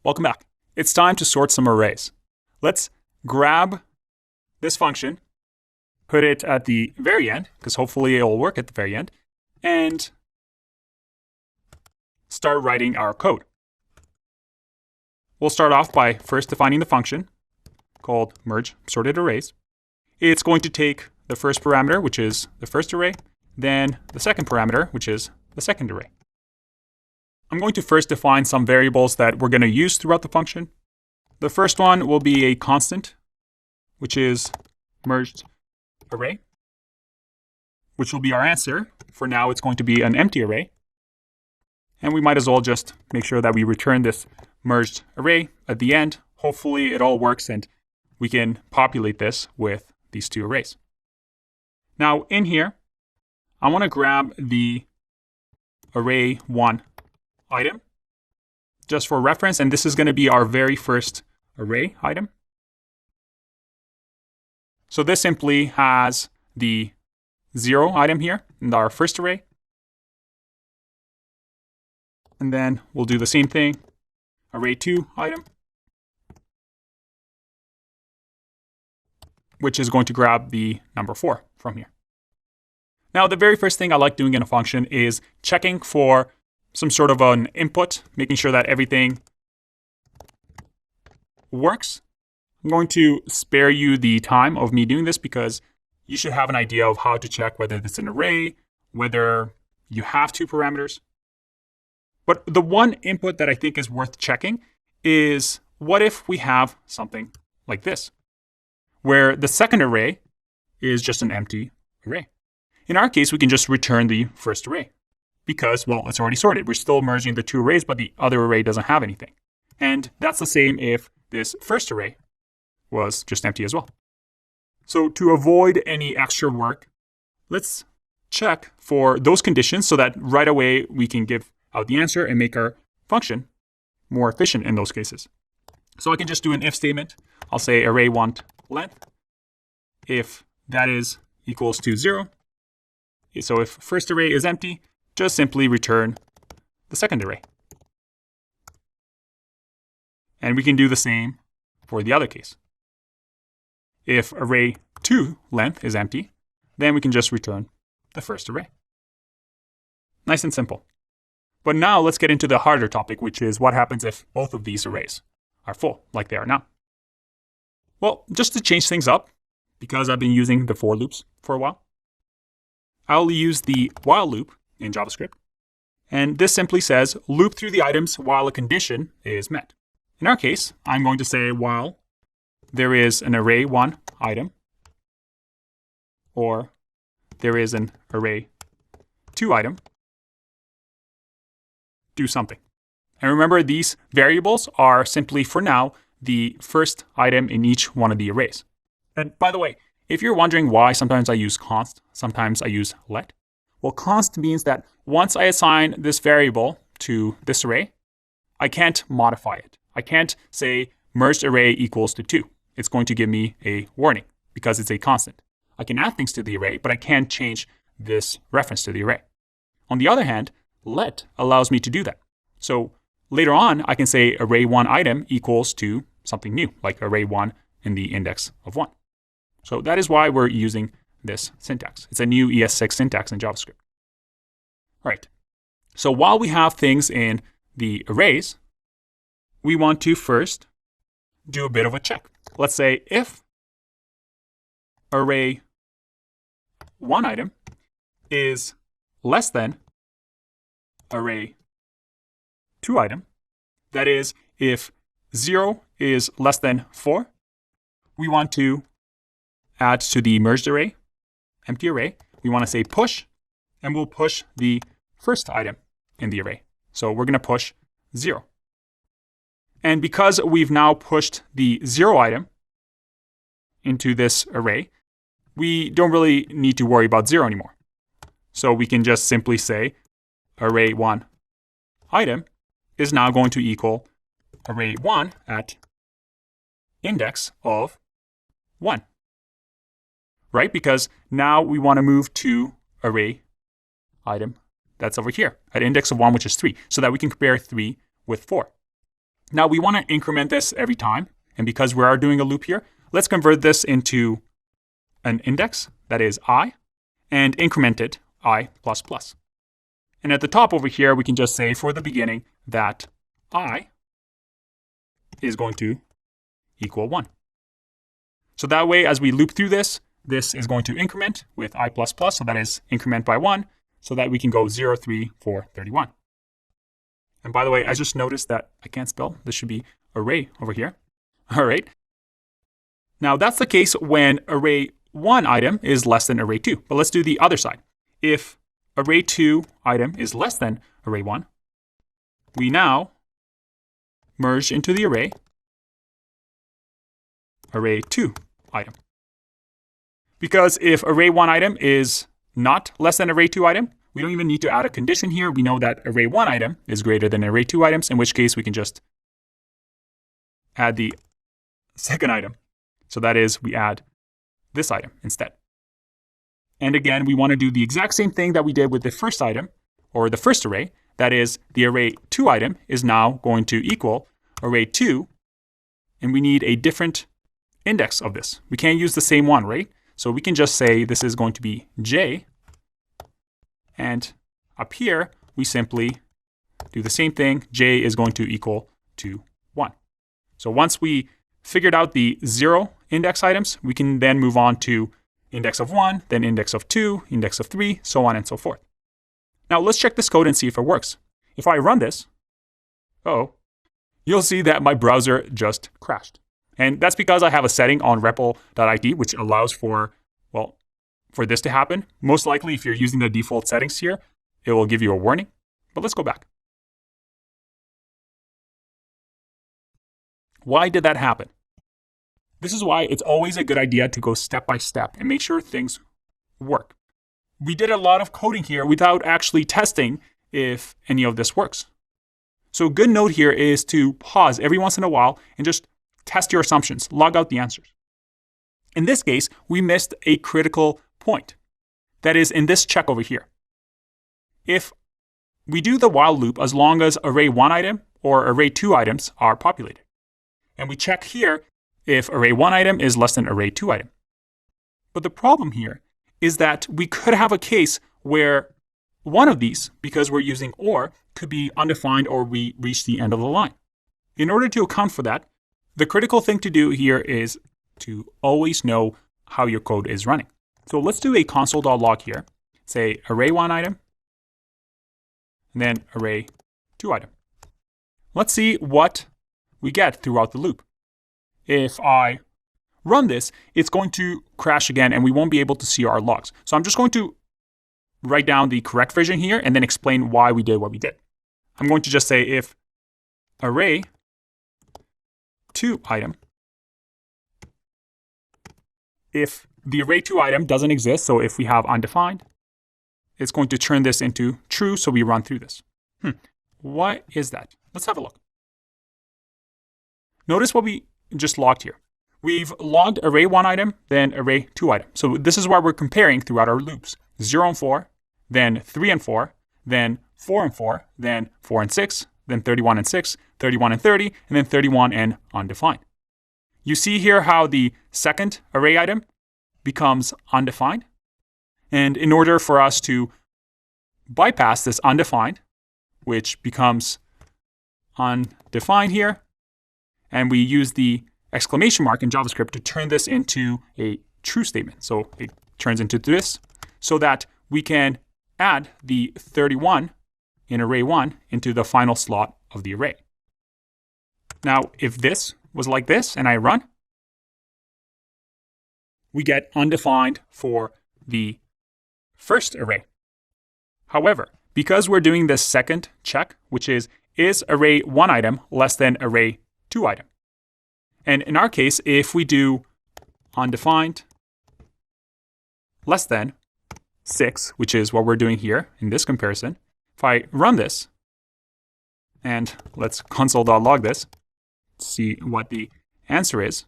Welcome back. It's time to sort some arrays. Let's grab this function, put it at the very end, because hopefully it will work at the very end, and start writing our code. We'll start off by first defining the function called merge sorted arrays. It's going to take the first parameter, which is the first array, then the second parameter, which is the second array. I'm going to first define some variables that we're going to use throughout the function. The first one will be a constant, which is merged array, which will be our answer. For now, it's going to be an empty array. And we might as well just make sure that we return this merged array at the end. Hopefully it all works and we can populate this with these two arrays. Now in here, I want to grab the array1 item just for reference, and this is going to be our very first array item. So this simply has the 0 item here in our first array. And then we'll do the same thing, array2 item, which is going to grab the number 4 from here. Now, the very first thing I like doing in a function is checking for some sort of an input, making sure that everything works. I'm going to spare you the time of me doing this because you should have an idea of how to check whether it's an array, whether you have two parameters. But the one input that I think is worth checking is what if we have something like this, where the second array is just an empty array. In our case, we can just return the first array because, well, it's already sorted. We're still merging the two arrays, but the other array doesn't have anything. And that's the same if this first array was just empty as well. So to avoid any extra work, let's check for those conditions so that right away we can give out the answer and make our function more efficient in those cases. So I can just do an if statement. I'll say array1 length if that is equals to 0. So if first array is empty, just simply return the second array. And we can do the same for the other case. If array2 length is empty, then we can just return the first array. Nice and simple. But now let's get into the harder topic, which is what happens if both of these arrays are full, like they are now. Well, just to change things up, because I've been using the for loops for a while, I'll use the while loop in JavaScript. And this simply says loop through the items while a condition is met. In our case, I'm going to say while there is an array1 item, or there is an array2 item, do something. And remember, these variables are simply, for now, the first item in each one of the arrays. And by the way, if you're wondering why sometimes I use const, sometimes I use let, well, const means that once I assign this variable to this array, I can't modify it. I can't say merged array equals to 2. It's going to give me a warning because it's a constant. I can add things to the array, but I can't change this reference to the array. On the other hand, let allows me to do that. So later on, I can say array1 item equals to something new, like array1 in the index of 1. So that is why we're using this syntax. It's a new ES6 syntax in JavaScript. All right. So while we have things in the arrays, we want to first do a bit of a check. Let's say if array1 item is less than array2 item, that is, if 0 is less than 4, we want to add to the merged array, empty array, we want to say push, and we'll push the first item in the array. So we're going to push 0. And because we've now pushed the 0 item into this array, we don't really need to worry about 0 anymore. So we can just simply say array1 item is now going to equal array1 at index of 1. Right? Because now we want to move to array item that's over here at index of 1, which is 3, so that we can compare 3 with 4. Now we want to increment this every time, and because we are doing a loop here, let's convert this into an index that is I, and increment it I++. And at the top over here, we can just say for the beginning that I is going to equal 1. So that way, as we loop through this, this is going to increment with I++, so that is increment by 1, so that we can go 0, 3, 4, 31. And by the way, I just noticed that I can't spell. This should be array over here. All right. Now that's the case when array 1 item is less than array 2. But let's do the other side. If array 2 item is less than array 1, we now merge into the array 2 item. Because if array 1 item is not less than array 2 item, we don't even need to add a condition here. We know that array 1 item is greater than array 2 items, in which case we can just add the second item. So that is, we add this item instead. And again, we want to do the exact same thing that we did with the first item, or the first array. That is, the array 2 item is now going to equal array 2, and we need a different index of this. We can't use the same one, right? So we can just say this is going to be j, and up here, we simply do the same thing. J is going to equal to 1. So once we figured out the 0 index items, we can then move on to index of 1, then index of 2, index of 3, so on and so forth. Now let's check this code and see if it works. If I run this, you'll see that my browser just crashed. And that's because I have a setting on REPL.it which allows for this to happen. Most likely, if you're using the default settings here, it will give you a warning. But let's go back. Why did that happen? This is why it's always a good idea to go step by step and make sure things work. We did a lot of coding here without actually testing if any of this works. So a good note here is to pause every once in a while and just test your assumptions, log out the answers. In this case, we missed a critical point. That is in this check over here. If we do the while loop as long as array 1 item or array 2 items are populated. And we check here if array 1 item is less than array 2 item. But the problem here is that we could have a case where one of these, because we're using OR, could be undefined or we reach the end of the line. In order to account for that, the critical thing to do here is to always know how your code is running. So let's do a console.log here. Say array 1 item, and then array 2 item. Let's see what we get throughout the loop. If I run this, it's going to crash again and we won't be able to see our logs. So I'm just going to write down the correct version here and then explain why we did what we did. I'm going to just say if array 2 item, if the array 2 item doesn't exist, so if we have undefined, it's going to turn this into true, so we run through this. What is that? Let's have a look. Notice what we just logged here. We've logged array 1 item, then array 2 item. So this is why we're comparing throughout our loops. 0 and 4, then 3 and 4, then 4 and 4, then 4 and 6, then 31 and 6, 31 and 30, and then 31 and undefined. You see here how the second array item becomes undefined. And in order for us to bypass this undefined, which becomes undefined here, and we use the exclamation mark in JavaScript to turn this into a true statement. So it turns into this so that we can add the 31 in array 1 into the final slot of the array. Now, if this was like this and I run, we get undefined for the first array. However, because we're doing this second check, which is array 1 item less than array 2 item? And in our case, if we do undefined less than 6, which is what we're doing here in this comparison, if I run this, and let's console.log this, see what the answer is,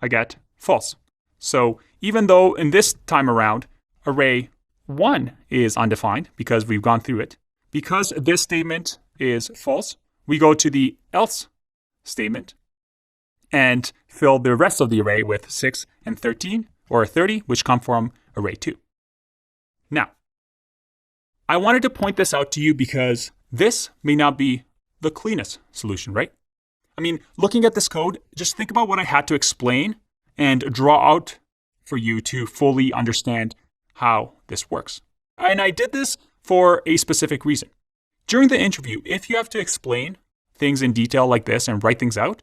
I get false. So even though in this time around, array 1 is undefined because we've gone through it. Because this statement is false, we go to the else statement and fill the rest of the array with 6 and 13 or 30, which come from array 2. Now, I wanted to point this out to you because this may not be the cleanest solution, right? I mean, looking at this code, just think about what I had to explain and draw out for you to fully understand how this works. And I did this for a specific reason. During the interview, if you have to explain things in detail like this and write things out,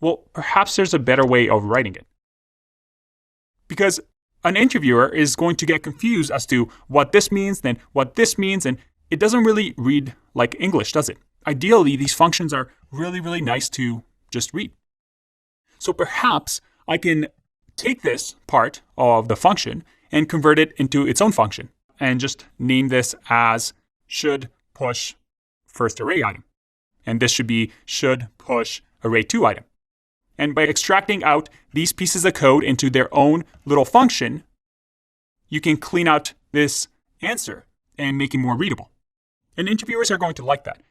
well, perhaps there's a better way of writing it. Because an interviewer is going to get confused as to what this means, then what this means, and it doesn't really read like English, does it? Ideally, these functions are really, really nice to just read. So perhaps I can take this part of the function and convert it into its own function and just name this as should push first array item. And this should be should push array 2 item. And by extracting out these pieces of code into their own little function, you can clean out this answer and make it more readable. And interviewers are going to like that.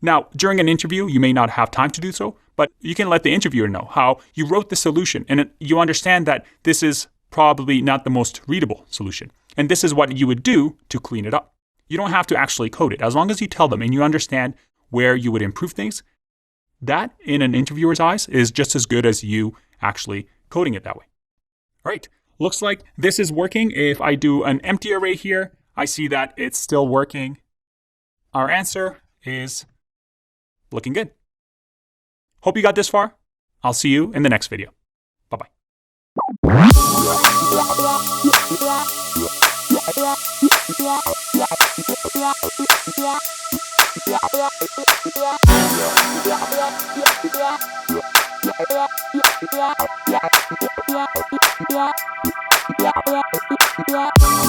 Now, during an interview, you may not have time to do so, but you can let the interviewer know how you wrote the solution and you understand that this is probably not the most readable solution. And this is what you would do to clean it up. You don't have to actually code it. As long as you tell them and you understand where you would improve things, that in an interviewer's eyes is just as good as you actually coding it that way. All right, looks like this is working. If I do an empty array here, I see that it's still working. Our answer is looking good. Hope you got this far. I'll see you in the next video. Bye-bye. Yeah.